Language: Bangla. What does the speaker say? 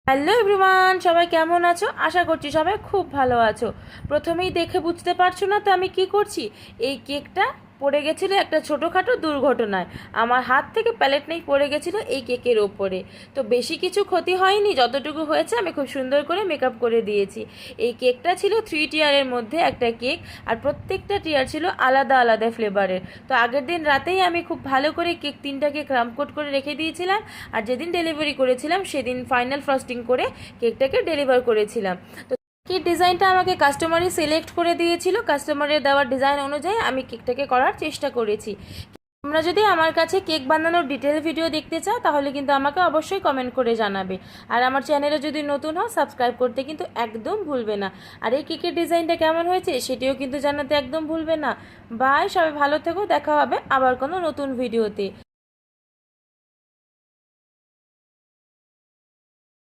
হ্যালো এভরিওয়ান, সবাই কেমন আছো? আশা করছি সবাই খুব ভালো আছো। প্রথমেই দেখে বুঝতে পারছো না তো আমি কি করছি? এই কেকটা পড়ে গেছিলো একটা ছোটোখাটো দুর্ঘটনায়। আমার হাত থেকে প্যালেট নেই পড়ে গেছিলো এই কেকের ওপরে। তো বেশি কিছু ক্ষতি হয়নি, যতটুকু হয়েছে আমি খুব সুন্দর করে মেকআপ করে দিয়েছি। এই কেকটা ছিল 3 টিয়ারের মধ্যে একটা কেক, আর প্রত্যেকটা টিয়ার ছিল আলাদা আলাদা ফ্লেভারের। তো আগের দিন রাতেই আমি খুব ভালো করে তিনটাকে ক্রাম্প কোট করে রেখে দিয়েছিলাম, আর যেদিন ডেলিভারি করেছিলাম সেদিন ফাইনাল ফ্রস্টিং করে কেকটাকে ডেলিভার করেছিলাম। তো কেক ডিজাইনটা আমাকে কাস্টমারই সিলেক্ট করে দিয়েছিল, কাস্টমারের দেওয়ার ডিজাইন অনুযায়ী আমি কেকটাকে করার চেষ্টা করেছি। তোমরা যদি আমার কাছে কেক বানানোর ডিটেল ভিডিও দেখতে চাও তাহলে কিন্তু আমাকে অবশ্যই কমেন্ট করে জানাবে। আর আমার চ্যানেলে যদি নতুন হও সাবস্ক্রাইব করতে কিন্তু একদম ভুলবে না। আর এই কেকের ডিজাইনটা কেমন হয়েছে সেটিও কিন্তু জানাতে একদম ভুলবে না। বাই, সবাই ভালো থেকো, দেখা হবে আবার কোনো নতুন ভিডিওতে।